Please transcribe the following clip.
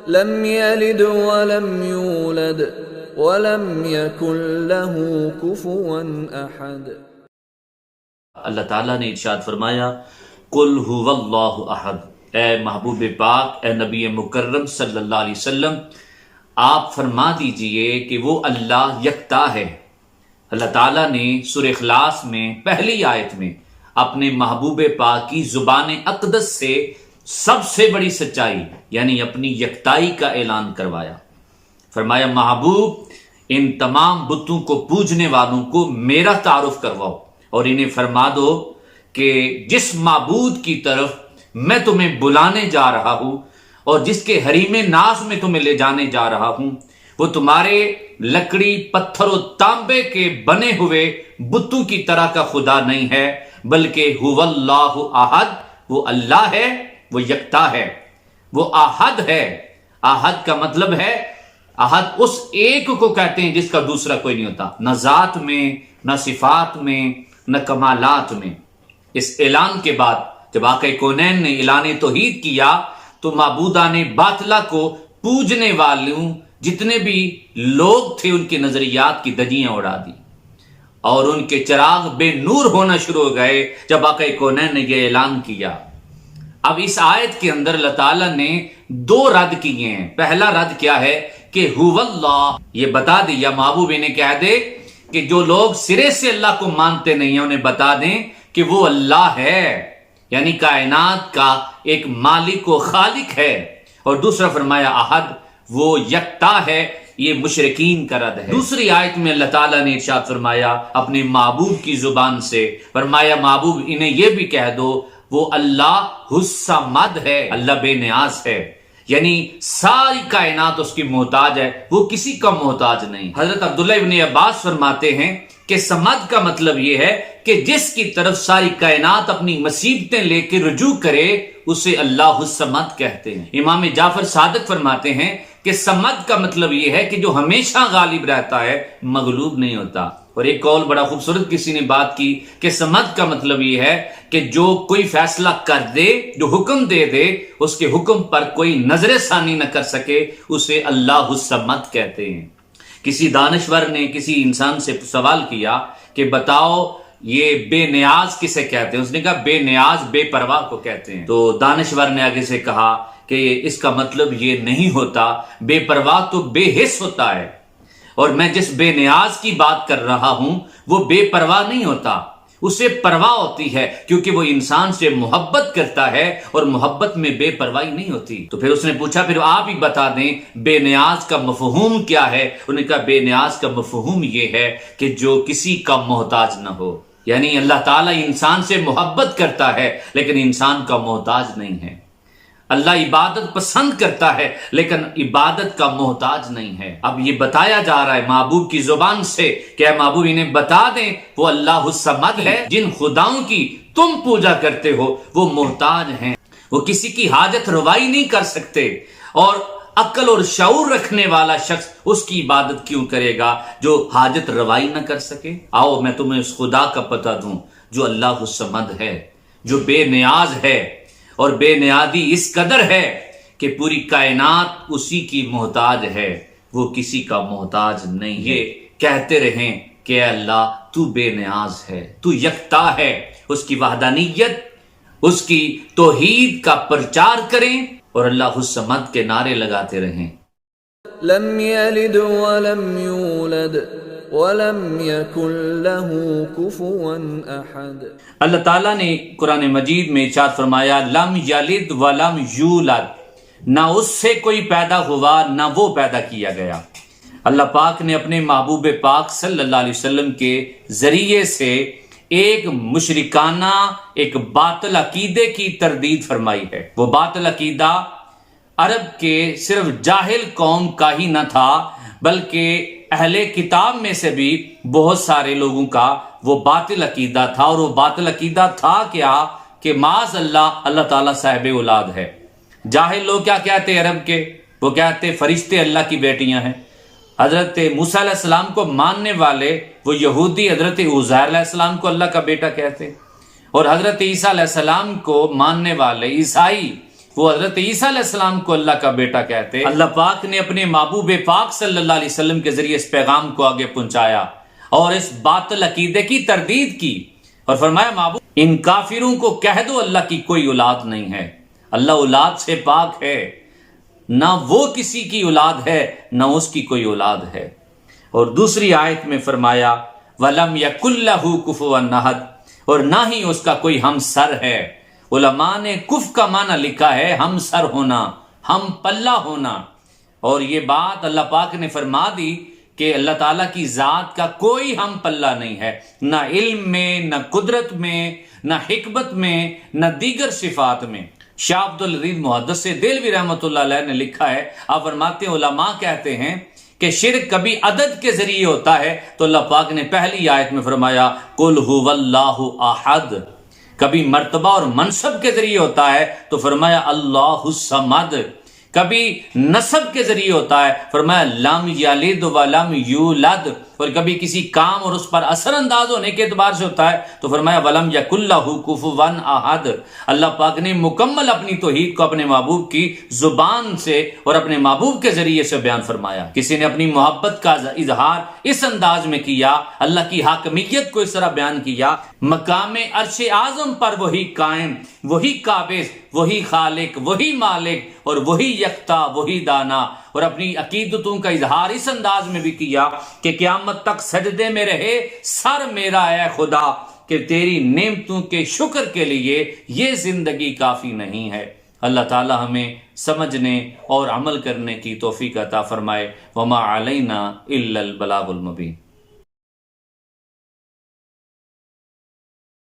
لم يلد ولم يولد ولم يكن له كفوا احد۔ اللہ تعالیٰ نے ارشاد فرمایا قل هو اللہ احد، اے محبوب پاک، اے نبی مکرم صلی اللہ علیہ وسلم، آپ فرما دیجئے کہ وہ اللہ یکتا ہے۔ اللہ تعالیٰ نے سورہ اخلاص میں پہلی آیت میں اپنے محبوب پاک کی زبان اقدس سے سب سے بڑی سچائی یعنی اپنی یکتائی کا اعلان کروایا۔ فرمایا محبوب ان تمام بتوں کو پوجنے والوں کو میرا تعارف کرواؤ اور انہیں فرما دو کہ جس معبود کی طرف میں تمہیں بلانے جا رہا ہوں اور جس کے حریم ناز میں تمہیں لے جانے جا رہا ہوں وہ تمہارے لکڑی پتھر و تانبے کے بنے ہوئے بتوں کی طرح کا خدا نہیں ہے، بلکہ هو اللہ احد، وہ اللہ ہے، وہ یکتا ہے، وہ احد ہے۔ احد کا مطلب ہے، احد اس ایک کو کہتے ہیں جس کا دوسرا کوئی نہیں ہوتا، نہ ذات میں، نہ صفات میں، نہ کمالات میں۔ اس اعلان کے بعد جب آقا کونین نے اعلان توحید کیا تو معبودان باطلہ کو پوجنے والوں جتنے بھی لوگ تھے ان کے نظریات کی دجیاں اڑا دی اور ان کے چراغ بے نور ہونا شروع ہو گئے جب آقا کونین نے یہ اعلان کیا۔ اب اس آیت کے اندر اللہ تعالیٰ نے دو رد کیے ہیں۔ پہلا رد کیا ہے کہ هو اللہ، یہ بتا دیا محبوب انہیں کہہ دے کہ جو لوگ سرے سے اللہ کو مانتے نہیں ہیں انہیں بتا دیں کہ وہ اللہ ہے، یعنی کائنات کا ایک مالک و خالق ہے۔ اور دوسرا فرمایا احد، وہ یکتا ہے، یہ مشرکین کا رد ہے۔ دوسری آیت میں اللہ تعالیٰ نے ارشاد فرمایا اپنے محبوب کی زبان سے، فرمایا محبوب انہیں یہ بھی کہہ دو وہ اللہ الصمد ہے، اللہ بے نیاز ہے، یعنی ساری کائنات اس کی محتاج ہے، وہ کسی کا محتاج نہیں۔ حضرت عبداللہ ابن عباس فرماتے ہیں کہ سمد کا مطلب یہ ہے کہ جس کی طرف ساری کائنات اپنی مصیبتیں لے کے رجوع کرے اسے اللہ الصمد کہتے ہیں۔ امام جعفر صادق فرماتے ہیں کہ سمد کا مطلب یہ ہے کہ جو ہمیشہ غالب رہتا ہے، مغلوب نہیں ہوتا۔ اور ایک قول بڑا خوبصورت کسی نے بات کی کہ سمد کا مطلب یہ ہے کہ جو کوئی فیصلہ کر دے، جو حکم دے دے، اس کے حکم پر کوئی نظر ثانی نہ کر سکے، اسے اللہ الصمد کہتے ہیں۔ کسی دانشور نے کسی انسان سے سوال کیا کہ بتاؤ یہ بے نیاز کسے کہتے ہیں؟ اس نے کہا بے نیاز بے پرواہ کو کہتے ہیں۔ تو دانشور نے آگے سے کہا کہ اس کا مطلب یہ نہیں ہوتا، بے پرواہ تو بے حس ہوتا ہے، اور میں جس بے نیاز کی بات کر رہا ہوں وہ بے پرواہ نہیں ہوتا، اسے پرواہ ہوتی ہے کیونکہ وہ انسان سے محبت کرتا ہے اور محبت میں بے پرواہی نہیں ہوتی۔ تو پھر اس نے پوچھا پھر آپ ہی بتا دیں بے نیاز کا مفہوم کیا ہے؟ انہوں نے کہا بے نیاز کا مفہوم یہ ہے کہ جو کسی کا محتاج نہ ہو، یعنی اللہ تعالیٰ انسان سے محبت کرتا ہے لیکن انسان کا محتاج نہیں ہے۔ اللہ عبادت پسند کرتا ہے لیکن عبادت کا محتاج نہیں ہے۔ اب یہ بتایا جا رہا ہے محبوب کی زبان سے کہ اے محبوب انہیں بتا دیں وہ اللہ الصمد ہے، جن خداؤں کی تم پوجا کرتے ہو وہ محتاج ہیں، وہ کسی کی حاجت روائی نہیں کر سکتے، اور عقل اور شعور رکھنے والا شخص اس کی عبادت کیوں کرے گا جو حاجت روائی نہ کر سکے؟ آؤ میں تمہیں اس خدا کا پتہ دوں جو اللہ الصمد ہے، جو بے نیاز ہے، اور بے نیازی اس قدر ہے کہ پوری کائنات اسی کی محتاج ہے، وہ کسی کا محتاج نہیں۔ یہ کہتے رہیں کہ اے اللہ تو بے نیاز ہے، تو یکتا ہے، اس کی وحدانیت، اس کی توحید کا پرچار کریں اور اللہ الصمد کے نعرے لگاتے رہیں۔ لم یلد ولم یولد وَلَمْ يَكُنْ لَهُ كُفُوًا أَحَدٌ۔ اللہ تعالیٰ نے قرآن مجید میں ارشاد فرمایا لم یلد ولم یولد، نہ اس سے کوئی پیدا ہوا نہ وہ پیدا کیا گیا۔ اللہ پاک نے اپنے محبوب پاک صلی اللہ علیہ وسلم کے ذریعے سے ایک مشرکانہ، ایک باطل عقیدے کی تردید فرمائی ہے۔ وہ باطل عقیدہ عرب کے صرف جاہل قوم کا ہی نہ تھا بلکہ اہل کتاب میں سے بھی بہت سارے لوگوں کا وہ باطل عقیدہ تھا، اور وہ باطل عقیدہ تھا کیا کہ معاذ اللہ اللہ تعالیٰ صاحب اولاد ہے۔ جاہل لوگ کیا کہتے عرب کے؟ وہ کہتے فرشتے اللہ کی بیٹیاں ہیں۔ حضرت موسیٰ علیہ السلام کو ماننے والے وہ یہودی حضرت عزیر علیہ السلام کو اللہ کا بیٹا کہتے، اور حضرت عیسیٰ علیہ السلام کو ماننے والے عیسائی وہ حضرت عیسیٰ علیہ السلام کو اللہ کا بیٹا کہتے، اللہ پاک نے اپنے محبوب پاک صلی اللہ علیہ وسلم کے ذریعے اس پیغام کو آگے پہنچایا اور اس باطل عقیدے کی تردید کی، اور فرمایا محبوب ان کافروں کو کہہ دو اللہ کی کوئی اولاد نہیں ہے، اللہ اولاد سے پاک ہے، نہ وہ کسی کی اولاد ہے نہ اس کی کوئی اولاد ہے۔ اور دوسری آیت میں فرمایا وَلَمْ يَكُنْ لَهُ كُفُوًا أَحَدٌ، اور نہ ہی اس کا کوئی ہم سر ہے۔ علماء نے کف کا معنی لکھا ہے ہم سر ہونا، ہم پلہ ہونا، اور یہ بات اللہ پاک نے فرما دی کہ اللہ تعالیٰ کی ذات کا کوئی ہم پلہ نہیں ہے، نہ علم میں، نہ قدرت میں، نہ حکمت میں، نہ دیگر صفات میں۔ شاہ عبد العزیز محدث دہلوی رحمۃ اللہ علیہ نے لکھا ہے، آپ فرماتے ہیں علماء کہتے ہیں کہ شرک کبھی عدد کے ذریعے ہوتا ہے تو اللہ پاک نے پہلی آیت میں فرمایا قل هو اللہ احد، کبھی مرتبہ اور منصب کے ذریعے ہوتا ہے تو فرمایا اللہ الصمد، کبھی نسب کے ذریعے ہوتا ہے فرمایا لم یلد ولم یولد، اور کبھی کسی کام اور اس پر اثر انداز ہونے کے اعتبار سے ہوتا ہے تو فرمایا ولم یکن لہ کفوا احد۔ اللہ پاک نے مکمل اپنی توحید کو اپنے محبوب کی زبان سے اور اپنے محبوب کے ذریعے سے بیان فرمایا۔ کسی نے اپنی محبت کا اظہار اس انداز میں کیا، اللہ کی حاکمیت کو اس طرح بیان کیا، مقام عرش اعظم پر وہی قائم، وہی قابض، وہی خالق، وہی مالک اور وہی یکتا، وہی دانا، اور اپنی عقیدتوں کا اظہار اس انداز میں بھی کیا کہ قیامت تک سجدے میں رہے سر میرا اے خدا، کہ تیری نعمتوں کے شکر کے لیے یہ زندگی کافی نہیں ہے۔ اللہ تعالی ہمیں سمجھنے اور عمل کرنے کی توفیق عطا فرمائے۔ وما علینا الا البلاغ المبین۔